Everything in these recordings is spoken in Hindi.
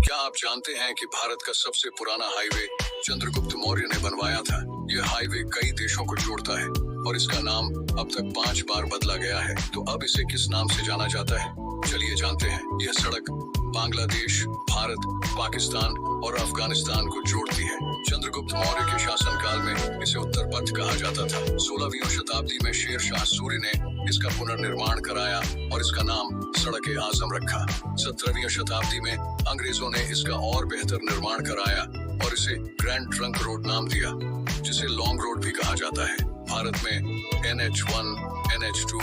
क्या आप जानते हैं कि भारत का सबसे पुराना हाईवे चंद्रगुप्त मौर्य ने बनवाया था। यह हाईवे कई देशों को जोड़ता है और इसका नाम अब तक 5 बार बदला गया है। तो अब इसे किस नाम से जाना जाता है, चलिए जानते हैं। यह सड़क बांग्लादेश, भारत, पाकिस्तान और अफगानिस्तान को जोड़ती है। चंद्रगुप्त मौर्य के शासनकाल में इसे उत्तर पथ कहा जाता था। 16वीं शताब्दी में शेर शाह सूरी ने इसका पुनर्निर्माण कराया और इसका नाम सड़क-ए-आज़म रखा। 17वीं शताब्दी में अंग्रेजों ने इसका और बेहतर निर्माण कराया और इसे ग्रैंड ट्रंक रोड नाम दिया, जिसे लॉन्ग रोड भी कहा जाता है। भारत में NH1, NH2,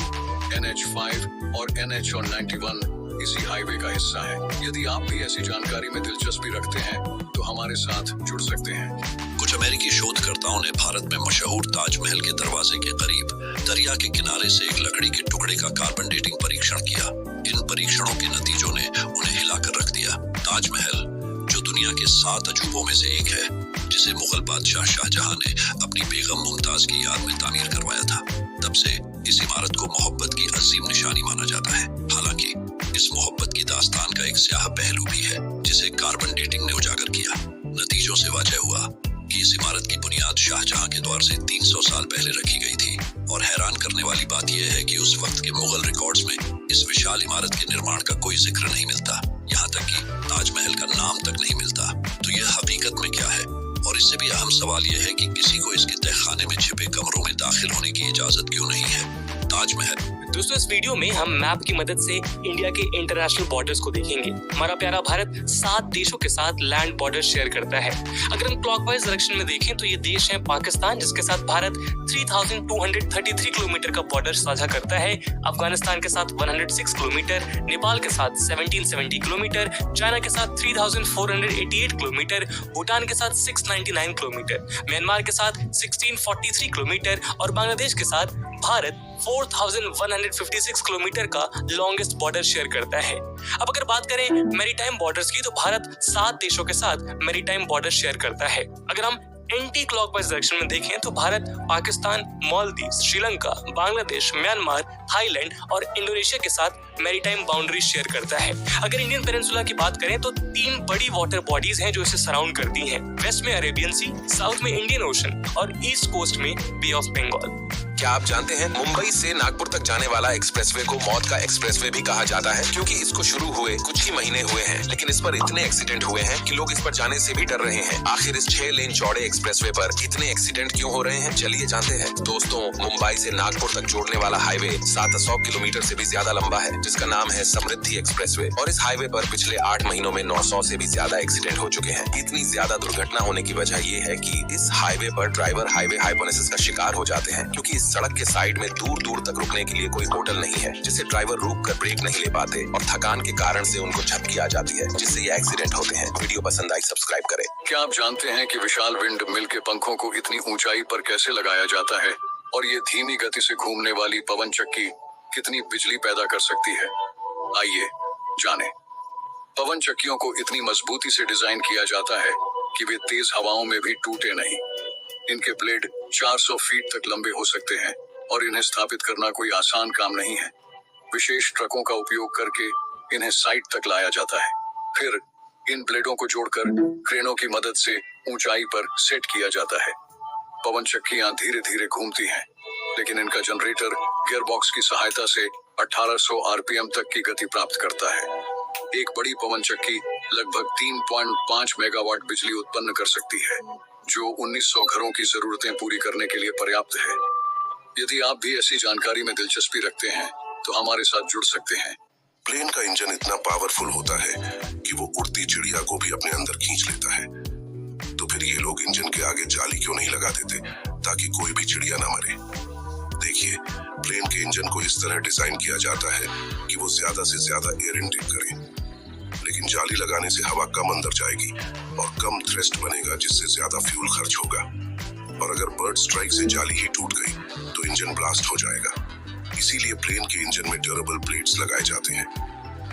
NH5 और NH91 इसी हाईवे का हिस्सा है। यदि आप भी ऐसी जानकारी में दिलचस्पी रखते हैं तो हमारे साथ जुड़ सकते हैं। कुछ अमेरिकी शोधकर्ताओं ने भारत में मशहूर ताजमहल के दरवाजे के करीब दरिया के किनारे से एक लकड़ी के टुकड़े का कार्बन डेटिंग परीक्षण किया। इन परीक्षणों के नतीजों ने उन्हें हिलाकर रख दिया। ताजमहल, जो दुनिया के 7 अजूबों में से एक है, जिसे मुगल बादशाह शाहजहां ने अपनी बेगम मुमताज की याद में तामीर करवाया था, तब से इस इमारत को मोहब्बत की अजीम निशानी माना जाता है। हालांकि इस मोहब्बत की दास्तान का एक स्याह पहलू भी है, जिसे कार्बन डेटिंग ने उजागर किया। नतीजों से वाज़ेह हुआ कि इस इमारत की बुनियाद शाहजहां के दौर से 300 साल पहले रखी गई थी। और हैरान करने वाली बात यह है कि उस वक्त के मुगल रिकॉर्ड्स में इस विशाल इमारत के निर्माण का कोई जिक्र नहीं मिलता, यहाँ तक कि ताजमहल का नाम तक नहीं मिलता। तो यह हकीकत में क्या है? और इससे भी अहम सवाल यह है कि किसी को इसके तहखाने में छिपे कमरों में दाखिल होने की इजाजत क्यों नहीं है? ताजमहल। दोस्तों, इस वीडियो में हम मैप की मदद से इंडिया के इंटरनेशनल बॉर्डर्स को देखेंगे। हमारा प्यारा भारत 7 देशों के साथ लैंड बॉर्डर शेयर करता है। अगर हम क्लॉकवाइज डायरेक्शन में देखें तो ये देश है पाकिस्तान, जिसके साथ भारत 3233 किलोमीटर का बॉर्डर साझा करता है। अफगानिस्तान के साथ 106 किलोमीटर, नेपाल के साथ 1770 किलोमीटर, चाइना के साथ 3488 किलोमीटर, भूटान के साथ 699 किलोमीटर, म्यांमार के साथ 1643 किलोमीटर और बांग्लादेश के साथ भारत 4156 किलोमीटर का लॉन्गेस्ट बॉर्डर शेयर करता है। अब अगर बात करें मैरीटाइम बॉर्डर्स की, तो भारत 7 देशों के साथ मैरीटाइम बॉर्डर शेयर करता है। अगर हम एंटी क्लॉकवाइज डायरेक्शन में देखें तो भारत पाकिस्तान, मालदीव, श्रीलंका, बांग्लादेश, म्यांमार, थाईलैंड और इंडोनेशिया के साथ मैरीटाइम बाउंड्री शेयर करता है। अगर इंडियन पेनिनसुला की बात करें तो 3 बड़ी वाटर बॉडीज हैं जो इसे सराउंड करती हैं। वेस्ट में अरेबियन सी, साउथ में इंडियन ओशन और ईस्ट कोस्ट में बे ऑफ बंगाल। क्या आप जानते हैं मुंबई से नागपुर तक जाने वाला एक्सप्रेसवे को मौत का एक्सप्रेसवे भी कहा जाता है, क्योंकि इसको शुरू हुए कुछ ही महीने हुए हैं, लेकिन इस पर इतने एक्सीडेंट हुए हैं कि लोग इस पर जाने से भी डर रहे हैं। आखिर इस 6 लेन चौड़े एक्सप्रेसवे पर इतने एक्सीडेंट क्यों हो रहे हैं, चलिए जानते हैं। दोस्तों, मुंबई से नागपुर तक जोड़ने वाला हाईवे 700 किलोमीटर से भी ज्यादा लंबा है, जिसका नाम है समृद्धि एक्सप्रेसवे। और इस हाईवे पर पिछले 8 महीनों में 900 से भी ज्यादा एक्सीडेंट हो चुके हैं। इतनी ज्यादा दुर्घटना होने की वजह ये है कि इस हाईवे पर ड्राइवर हाईवे हाइपोनेसिस का शिकार हो जाते हैं, क्योंकि इस सड़क के साइड में दूर दूर तक रुकने के लिए कोई होटल नहीं है, जिससे ड्राइवर रुक कर ब्रेक नहीं ले पाते और थकान के कारण से उनको झपकी आ जाती है, जिससे ये एक्सीडेंट होते हैं। वीडियो पसंद आई, सब्सक्राइब करें। क्या आप जानते हैं कि विशाल विंड मिल के पंखों को इतनी ऊंचाई पर कैसे लगाया जाता है, और ये धीमी गति से घूमने वाली पवन चक्की कितनी बिजली पैदा कर सकती है? आइए जानें। पवन चक्कियों को इतनी मजबूती से डिजाइन किया जाता है कि वे तेज हवाओं में भी टूटे नहीं। इनके ब्लेड 400 फीट तक लंबे हो सकते हैं और इन्हें स्थापित करना कोई आसान काम नहीं है। विशेष ट्रकों का उपयोग करके इन्हें साइट तक लाया जाता है। फिर इन ब्लेडों को जोड़कर क्रेनों की मदद से ऊंचाई पर सेट किया जाता है। पवन चक्कियां धीरे धीरे घूमती हैं, लेकिन इनका जनरेटर गियरबॉक्स की सहायता से 1800 आरपीएम तक की गति प्राप्त करता है। एक बड़ी पवन चक्की लगभग 3.5 मेगावाट बिजली उत्पन्न कर सकती है, जो 1900 घरों की जरूरतें पूरी करने के लिए पर्याप्त है। यदि आप भी ऐसी जानकारी में दिलचस्पी रखते हैं तो हमारे साथ जुड़ सकते हैं। प्लेन का इंजन इतना पावरफुल होता है कि वो उड़ती चिड़िया को भी अपने अंदर खींच लेता है। तो फिर ये लोग इंजन के आगे जाली क्यों नहीं लगा देते, ताकि कोई भी चिड़िया ना मरे? देखिए, प्लेन के इंजन को इस तरह डिजाइन किया जाता है कि वो ज्यादा से ज्यादा एयर इनटेक करे, लेकिन जाली लगाने से हवा कम अंदर जाएगी और कम थ्रस्ट बनेगा, जिससे ज्यादा फ्यूल खर्च होगा। और अगर बर्ड स्ट्राइक से जाली ही टूट गई तो इंजन ब्लास्ट हो जाएगा। इसीलिए प्लेन के इंजन में ड्यूरेबल प्लेट्स लगाए जाते हैं,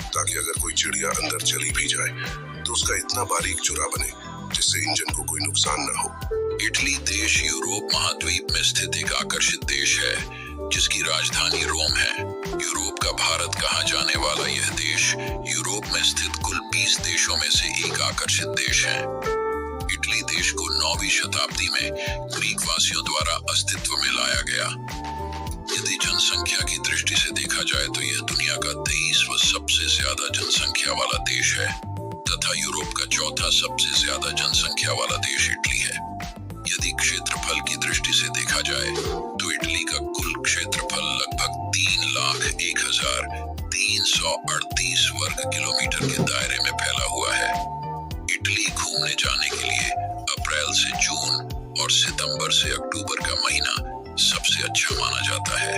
ताकि अगर कोई चिड़िया अंदर चली भी जाए तो उसका इतना बारीक चुरा बने जिससे इंजन को कोई नुकसान न हो। इटली देश यूरोप महाद्वीप में स्थित एक आकर्षित देश है, जिसकी राजधानी रोम है। यूरोप का भारत कहा जाने वाला यह देश यूरोप में स्थित कुल 20 देशों देशों में से एक आकर्षित देश है। इटली देश को 9वीं शताब्दी में ग्रीक वासियों द्वारा अस्तित्व में लाया गया। यदि जनसंख्या की दृष्टि से देखा जाए तो यह दुनिया का 23वां सबसे ज्यादा जनसंख्या वाला देश है तथा यूरोप का चौथा सबसे ज्यादा जनसंख्या वाला देश इटली है। यदि क्षेत्रफल की दृष्टि से देखा जाए तो इटली का कुल क्षेत्रफल लगभग 3,01,338 वर्ग किलोमीटर के दायरे में फैला हुआ है। इटली घूमने जाने के लिए अप्रैल से जून और सितंबर से अक्टूबर का महीना सबसे अच्छा माना जाता है।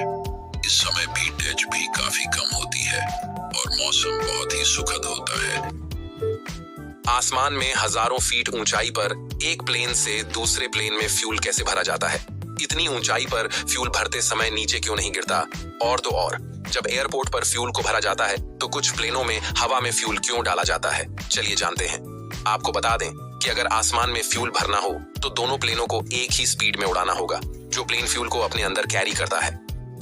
इस समय हीट भी काफी कम होती है और मौसम बहुत ही सुखद होता है। आसमान में हजारों फीट ऊंचाई पर एक प्लेन से दूसरे प्लेन में फ्यूल कैसे भरा जाता है? इतनी ऊंचाई पर फ्यूल भरते समय नीचे क्यों नहीं गिरता? और तो और, जब एयरपोर्ट पर फ्यूल को भरा जाता है तो कुछ प्लेनों में हवा में फ्यूल क्यों डाला जाता है? चलिए जानते हैं। आपको बता दें कि अगर आसमान में फ्यूल भरना हो तो दोनों प्लेनों को एक ही स्पीड में उड़ाना होगा। जो प्लेन फ्यूल को अपने अंदर कैरी करता है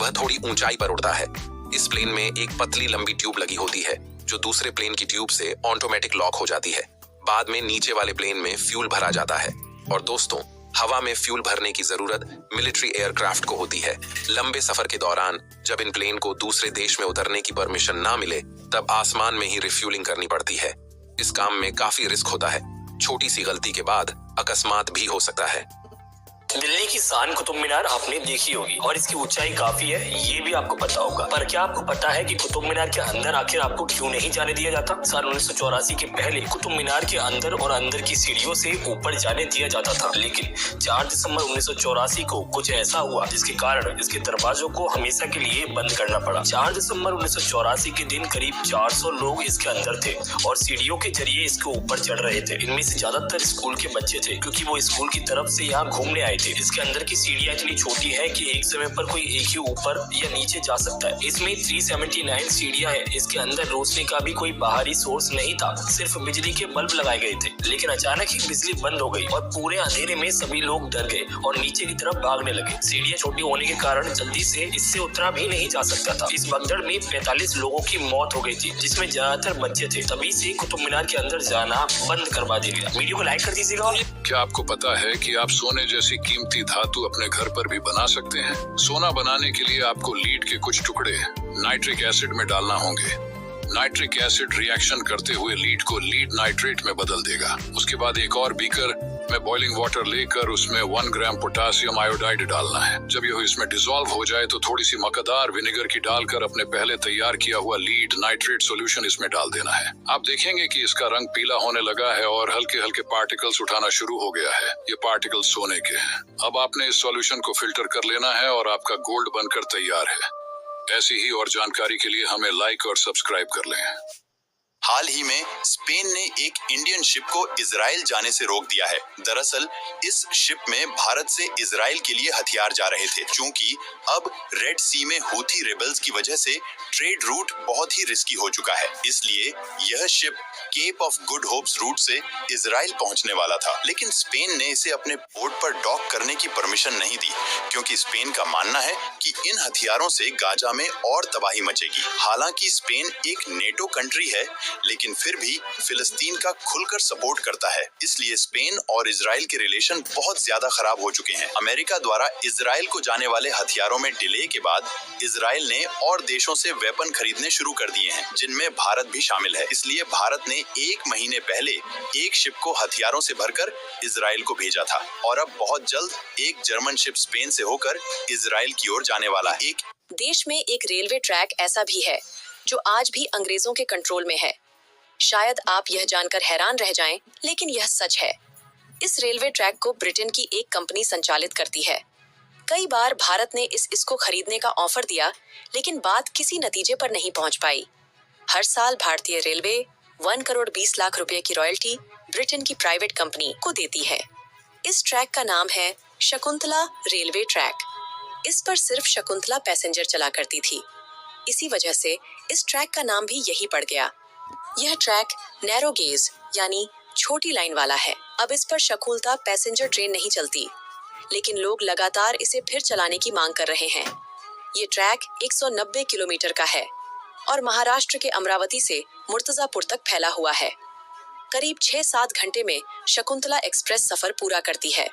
वह थोड़ी ऊंचाई पर उड़ता है। इस प्लेन में एक पतली लंबी ट्यूब लगी होती है जो दूसरे प्लेन की ट्यूब से ऑटोमेटिक लॉक हो जाती है। बाद में नीचे वाले प्लेन में फ्यूल भरा जाता है। और दोस्तों, हवा में फ्यूल भरने की जरूरत मिलिट्री एयरक्राफ्ट को होती है। लंबे सफर के दौरान जब इन प्लेन को दूसरे देश में उतरने की परमिशन ना मिले तब आसमान में ही रिफ्यूलिंग करनी पड़ती है। इस काम में काफी रिस्क होता है। छोटी सी गलती के बाद अकस्मात भी हो सकता है। दिल्ली की शान कुतुब मीनार आपने देखी होगी और इसकी ऊंचाई काफी है, ये भी आपको पता होगा। पर क्या आपको पता है कि कुतुब मीनार के अंदर आखिर आपको क्यों नहीं जाने दिया जाता? साल 1984 के पहले कुतुब मीनार के अंदर और अंदर की सीढ़ियों से ऊपर जाने दिया जाता था, लेकिन 4 दिसंबर 1984 को कुछ ऐसा हुआ जिसके कारण इसके दरवाजों को हमेशा के लिए बंद करना पड़ा। 4 दिसंबर 1984 के दिन करीब 400 लोग इसके अंदर थे और सीढ़ियों के जरिए इसके ऊपर चढ़ रहे थे। इनमें से ज्यादातर स्कूल के बच्चे थे क्योंकि वो स्कूल की तरफ से यहाँ घूमने आए थे। इसके अंदर की सीढ़ियाँ इतनी छोटी है कि एक समय पर कोई एक ही ऊपर या नीचे जा सकता है। इसमें 379 सीढ़ियाँ हैं। इसके अंदर रोशनी का भी कोई बाहरी सोर्स नहीं था, सिर्फ बिजली के बल्ब लगाए गए थे। लेकिन अचानक ही बिजली बंद हो गई और पूरे अंधेरे में सभी लोग डर गए और नीचे की तरफ भागने लगे। सीढ़ियाँ छोटी होने के कारण जल्दी से इससे उतरा भी नहीं जा सकता था। इस भगदड़ में 45 लोगों की मौत हो गई थी, जिसमें ज्यादातर बच्चे थे। तभी से कुतुब मीनार के अंदर जाना बंद करवा दिया गया। वीडियो को लाइक कर दीजिएगा। क्या आपको पता है कि आप सोने जैसी कीमती धातु अपने घर पर भी बना सकते हैं? सोना बनाने के लिए आपको लीड के कुछ टुकड़े नाइट्रिक एसिड में डालना होंगे। नाइट्रिक एसिड रिएक्शन करते हुए लीड को लीड नाइट्रेट में बदल देगा। उसके बाद एक और बीकर में बॉइलिंग वाटर लेकर उसमें 1 ग्राम पोटासियम आयोडाइड डालना है। जब यह इसमें डिसॉल्व हो जाए तो थोड़ी सी मक्खदार विनेगर की डालकर अपने पहले तैयार किया हुआ लीड नाइट्रेट सॉल्यूशन इसमें डाल देना है। आप देखेंगे कि इसका रंग पीला होने लगा है और हल्के हल्के पार्टिकल्स उठाना शुरू हो गया है। ये पार्टिकल्स सोने के हैं। अब आपने इस सॉल्यूशन को फिल्टर कर लेना है और आपका गोल्ड बनकर तैयार है। ऐसी ही और जानकारी के लिए हमें लाइक और सब्सक्राइब कर लें। हाल ही में स्पेन ने एक इंडियन शिप को इजराइल जाने से रोक दिया है। दरअसल इस शिप में भारत से इजराइल के लिए हथियार जा रहे थे, क्योंकि अब रेड सी में हूथी रेबल्स की वजह से ट्रेड रूट बहुत ही रिस्की हो चुका है। इसलिए यह ship Cape of Good Hope's route से इजराइल पहुंचने वाला था, लेकिन स्पेन ने इसे अपने पोर्ट पर डॉक करने की परमिशन नहीं दी, क्योंकि स्पेन का मानना है कि इन हथियारों से गाजा में और तबाही मचेगी। हालांकि स्पेन एक नेटो कंट्री है, लेकिन फिर भी फिलिस्तीन का खुलकर सपोर्ट करता है। इसलिए स्पेन और इजराइल के रिलेशन बहुत ज्यादा खराब हो चुके हैं। अमेरिका द्वारा इजराइल को जाने वाले हथियारों में डिले के बाद इजराइल ने और देशों से वेपन खरीदने शुरू कर दिए हैं, जिनमें भारत भी शामिल है। इसलिए भारत ने 1 महीने पहले एक शिप को हथियारों से भरकर इजराइल को भेजा था और अब बहुत जल्द एक जर्मन शिप स्पेन से होकर इजराइल की ओर जाने वाला है। देश में एक रेलवे ट्रैक ऐसा भी है जो आज भी अंग्रेजों के कंट्रोल में है। शायद आप यह जानकर हैरान रह जाएं, लेकिन यह सच है। इस रेलवे ट्रैक को ब्रिटेन की एक कंपनी संचालित करती है। कई बार भारत ने इसको खरीदने का ऑफर दिया, लेकिन बात किसी नतीजे पर नहीं पहुंच पाई। हर साल भारतीय रेलवे 1 करोड़ 20 लाख रुपए की रॉयल्टी ब्रिटेन की प्राइवेट कंपनी को देती है। इस ट्रैक का नाम है शकुंतला रेलवे ट्रैक। इस पर सिर्फ शकुंतला पैसेंजर चला करती थी। इसी वजह से इस ट्रैक का नाम भी यही पड़ गया। यह ट्रैक नैरो गेज यानी छोटी लाइन वाला है। अब इस पर शकुंतला पैसेंजर ट्रेन नहीं चलती, लेकिन लोग लगातार इसे फिर चलाने की मांग कर रहे हैं। ये ट्रैक 190 किलोमीटर का है और महाराष्ट्र के अमरावती से मुर्तजापुर तक फैला हुआ है। करीब 6-7 घंटे में शकुंतला एक्सप्रेस सफर पूरा करती है।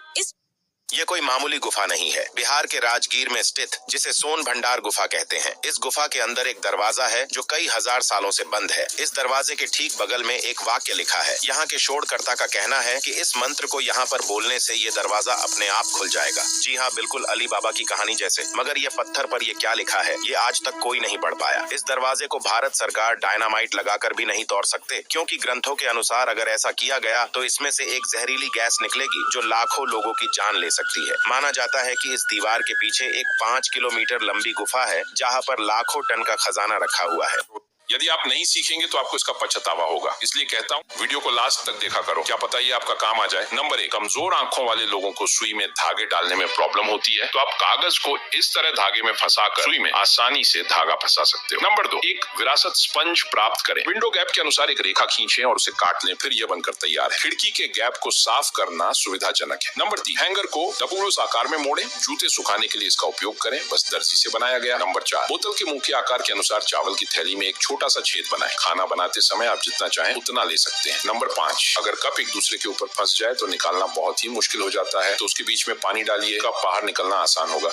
ये कोई मामूली गुफा नहीं है। बिहार के राजगीर में स्थित जिसे सोन भंडार गुफा कहते हैं। इस गुफा के अंदर एक दरवाजा है जो कई हजार सालों से बंद है। इस दरवाजे के ठीक बगल में एक वाक्य लिखा है। यहाँ के शोधकर्ता का कहना है कि इस मंत्र को यहाँ पर बोलने से ये दरवाजा अपने आप खुल जाएगा। जी हाँ, बिल्कुल अली बाबा की कहानी जैसे। मगर ये पत्थर पर ये क्या लिखा है ये आज तक कोई नहीं पढ़ पाया। इस दरवाजे को भारत सरकार डायनामाइट लगाकर भी नहीं तोड़ सकते, क्योंकि ग्रंथों के अनुसार अगर ऐसा किया गया तो इसमें से एक जहरीली गैस निकलेगी जो लाखों लोगों की जान ले सकती है। माना जाता है कि इस दीवार के पीछे एक 5 किलोमीटर लंबी गुफा है जहां पर लाखों टन का खजाना रखा हुआ है। यदि आप नहीं सीखेंगे तो आपको इसका पछतावा होगा, इसलिए कहता हूँ वीडियो को लास्ट तक देखा करो, क्या पता ये आपका काम आ जाए। नंबर 1, कमजोर आंखों वाले लोगों को सुई में धागे डालने में प्रॉब्लम होती है, तो आप कागज को इस तरह धागे में फंसाकर सुई में आसानी से धागा फंसा सकते हो। नंबर 2, एक विरासत स्पंज प्राप्त करें। विंडो गैप के अनुसार एक रेखा खींचें और उसे काट लें, फिर यह बनकर तैयार है। खिड़की के गैप को साफ करना सुविधाजनक है। नंबर 3, हैंगर को डबूस आकार में मोड़ें। जूते सुखाने के लिए इसका उपयोग करें, बस दर्जी से बनाया गया। नंबर 4, बोतल के मुंह के आकार के अनुसार चावल की थैली में एक छोटा सा छेद बनाएं। खाना बनाते समय आप जितना चाहें उतना ले सकते हैं। नंबर 5, अगर कप एक दूसरे के ऊपर फंस जाए तो निकालना बहुत ही मुश्किल हो जाता है, तो उसके बीच में पानी डालिए, कप बाहर निकलना आसान होगा।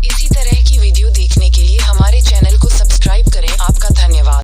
इसी तरह की वीडियो देखने के लिए हमारे चैनल को सब्सक्राइब करें। आपका धन्यवाद।